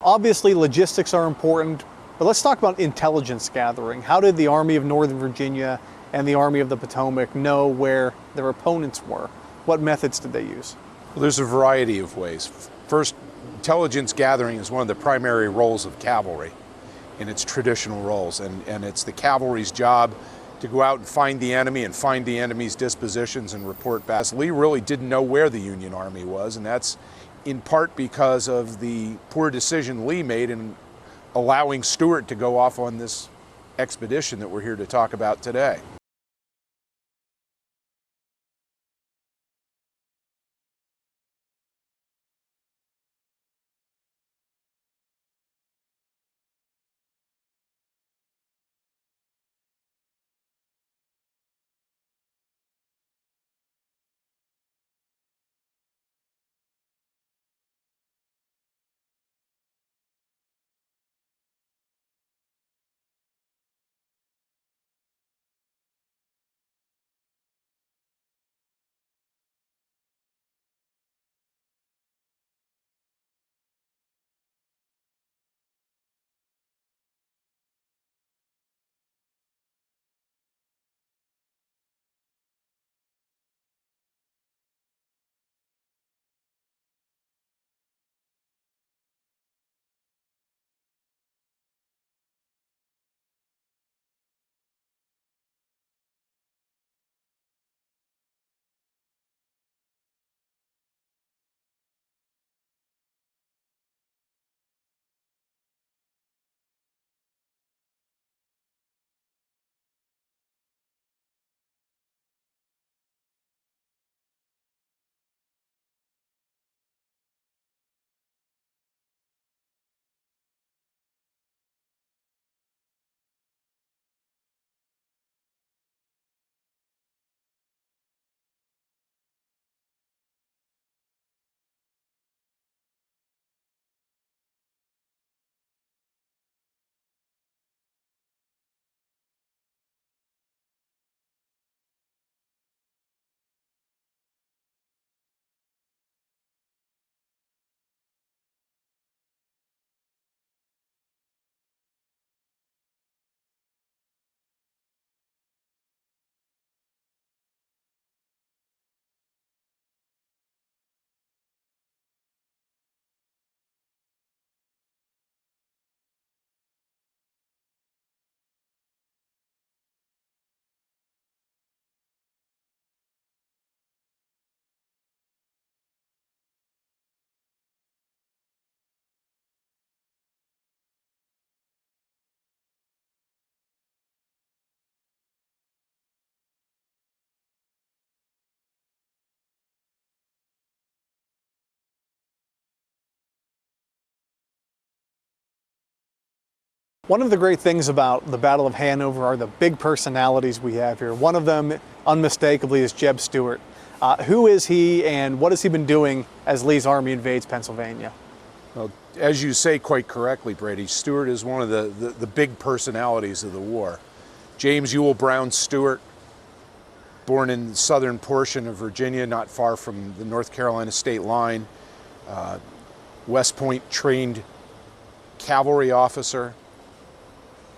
Obviously, logistics are important, but let's talk about intelligence gathering. How did the Army of Northern Virginia and the Army of the Potomac know where their opponents were? What methods did they use? Well, there's a variety of ways. First, intelligence gathering is one of the primary roles of cavalry in its traditional roles, and it's the cavalry's job to go out and find the enemy and find the enemy's dispositions and report back. Lee really didn't know where the Union Army was, and that's in part because of the poor decision Lee made in allowing Stuart to go off on this expedition that we're here to talk about today. One of the great things about the Battle of Hanover are the big personalities we have here. One of them, unmistakably, is Jeb Stuart. Who is he, and what has he been doing as Lee's army invades Pennsylvania? Well, as you say quite correctly, Brady, Stuart is one of the big personalities of the war. James Ewell Brown Stuart, born in the southern portion of Virginia, not far from the North Carolina state line, West Point trained cavalry officer,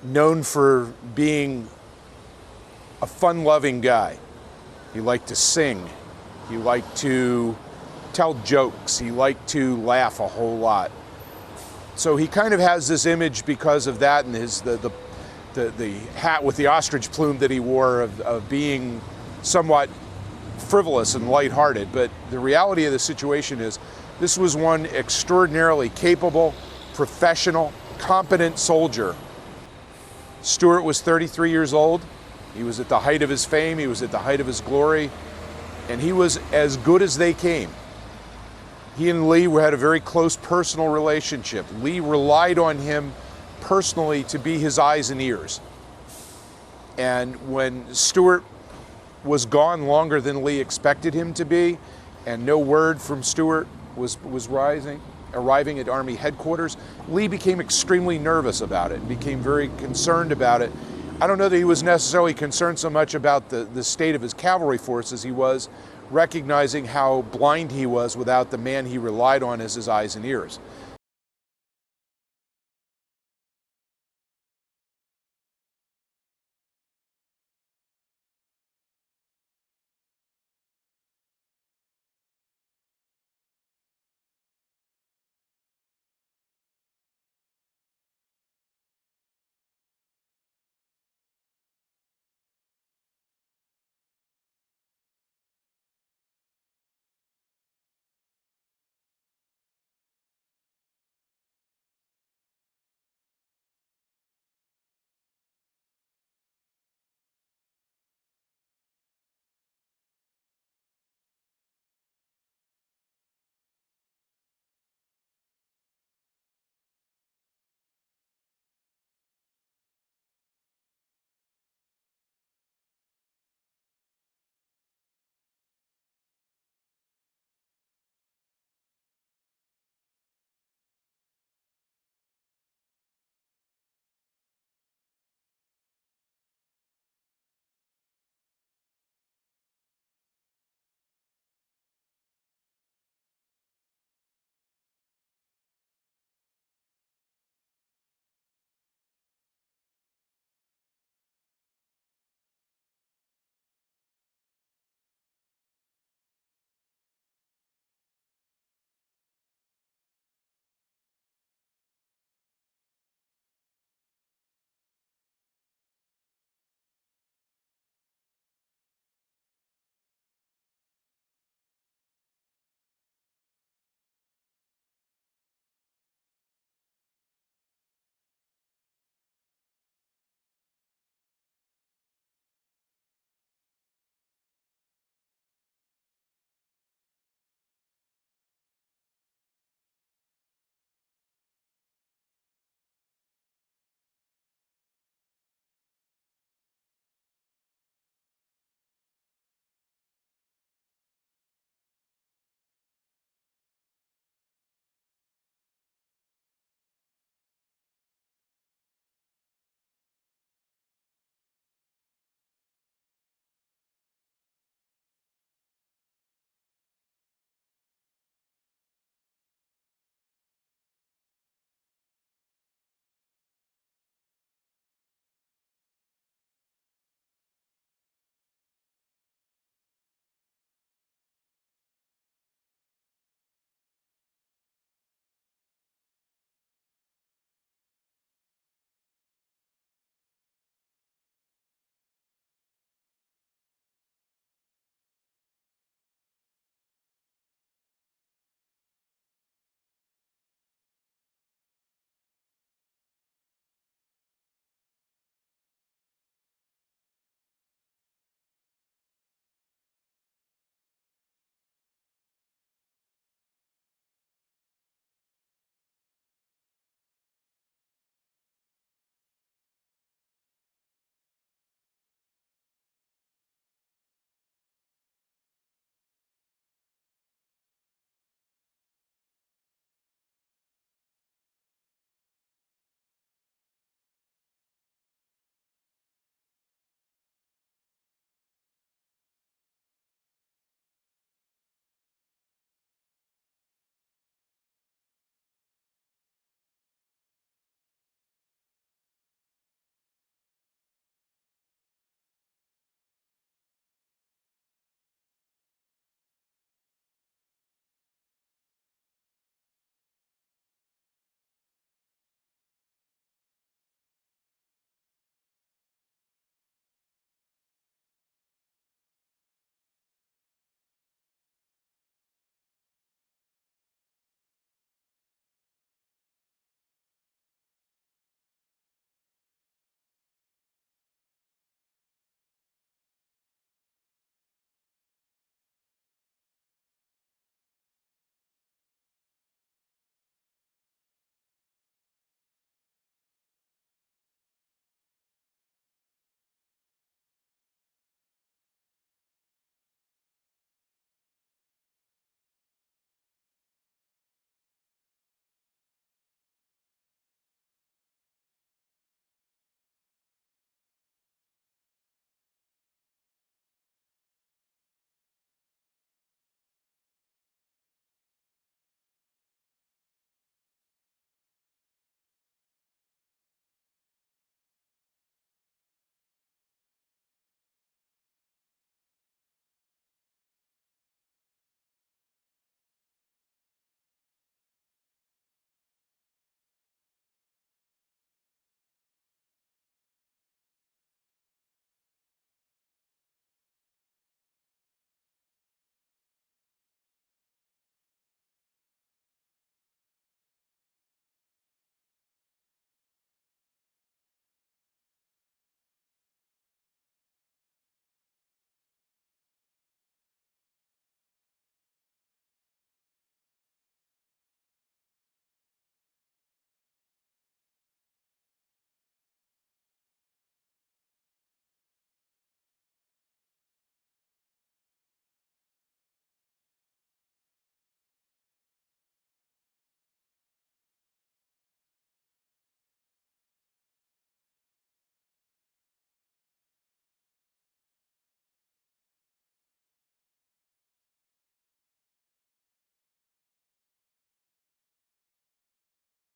known for being a fun-loving guy. He liked to sing. He liked to tell jokes. He liked to laugh a whole lot. So he kind of has this image because of that, and the hat with the ostrich plume that he wore of being somewhat frivolous and lighthearted. But the reality of the situation is this was one extraordinarily capable, professional, competent soldier. Stuart was 33 years old. He was at the height of his fame. He was at the height of his glory. And he was as good as they came. He and Lee had a very close personal relationship. Lee relied on him personally to be his eyes and ears. And when Stuart was gone longer than Lee expected him to be, and no word from Stuart was arriving at Army headquarters, Lee became extremely nervous about it, became very concerned about it. I don't know that he was necessarily concerned so much about the state of his cavalry force as he was recognizing how blind he was without the man he relied on as his eyes and ears.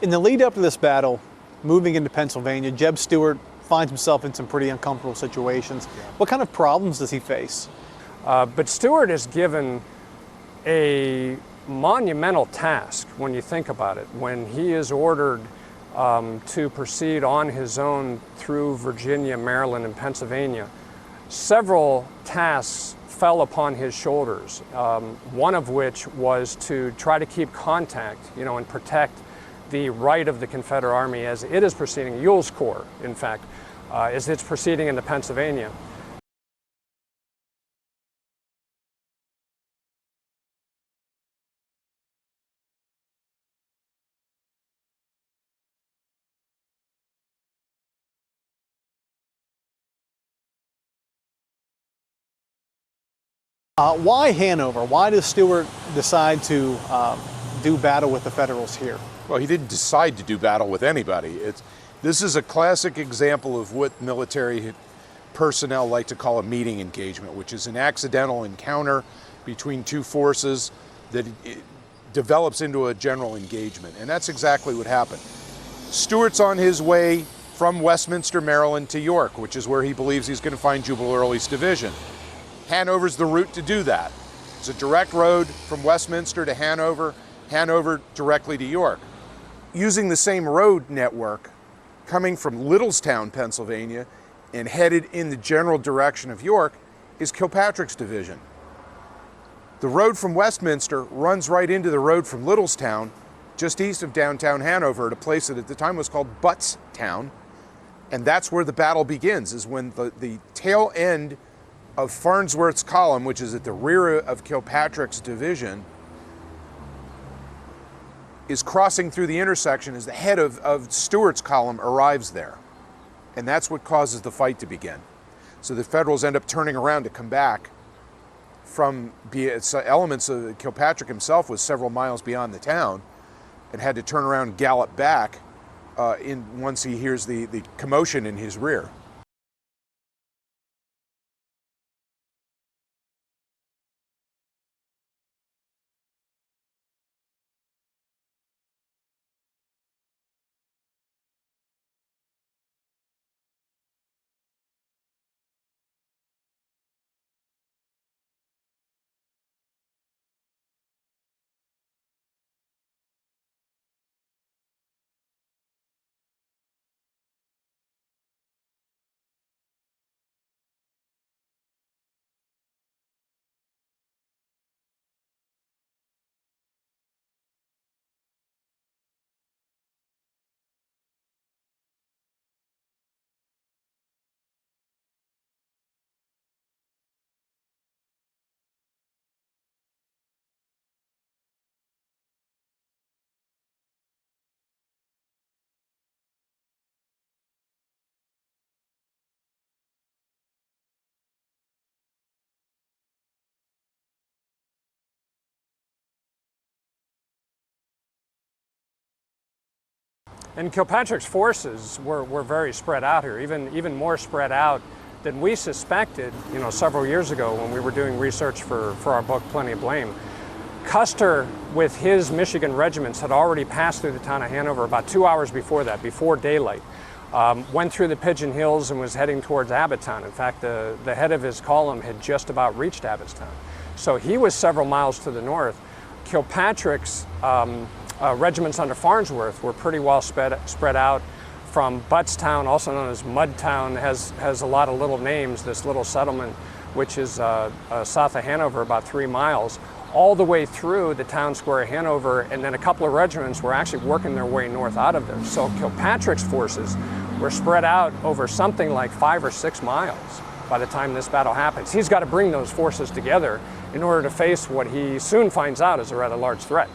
In the lead up to this battle, moving into Pennsylvania, Jeb Stuart finds himself in some pretty uncomfortable situations. What kind of problems does he face? But Stuart is given a monumental task when you think about it. When he is ordered to proceed on his own through Virginia, Maryland, and Pennsylvania, several tasks fell upon his shoulders, one of which was to try to keep contact, and protect the right of the Confederate Army as it is proceeding, Ewell's Corps, in fact, as it's proceeding into Pennsylvania. Why Hanover? Why does Stuart decide to do battle with the Federals here? Well, he didn't decide to do battle with anybody. This is a classic example of what military personnel like to call a meeting engagement, which is an accidental encounter between two forces that develops into a general engagement. And that's exactly what happened. Stuart's on his way from Westminster, Maryland to York, which is where he believes he's going to find Jubal Early's division. Hanover's the route to do that. It's a direct road from Westminster to Hanover, Hanover directly to York. Using the same road network, coming from Littlestown, Pennsylvania, and headed in the general direction of York, is Kilpatrick's division. The road from Westminster runs right into the road from Littlestown, just east of downtown Hanover, at a place that at the time was called Buttstown, and that's where the battle begins, is when the tail end of Farnsworth's column, which is at the rear of Kilpatrick's division, is crossing through the intersection as the head of Stuart's column arrives there. And that's what causes the fight to begin. So the Federals end up turning around to come back from elements of Kilpatrick himself was several miles beyond the town and had to turn around and gallop back once he hears the commotion in his rear. And Kilpatrick's forces were very spread out here, even more spread out than we suspected, several years ago when we were doing research for our book, Plenty of Blame. Custer, with his Michigan regiments, had already passed through the town of Hanover about 2 hours before that, before daylight. Went through the Pigeon Hills and was heading towards Abbottstown. In fact, the head of his column had just about reached Abbottstown. So he was several miles to the north. Kilpatrick's regiments under Farnsworth were pretty well spread out from Buttstown, also known as Mudtown, has a lot of little names, this little settlement, which is south of Hanover, about 3 miles, all the way through the town square of Hanover, and then a couple of regiments were actually working their way north out of there. So Kilpatrick's forces were spread out over something like 5 or 6 miles by the time this battle happens. He's got to bring those forces together in order to face what he soon finds out is a rather large threat.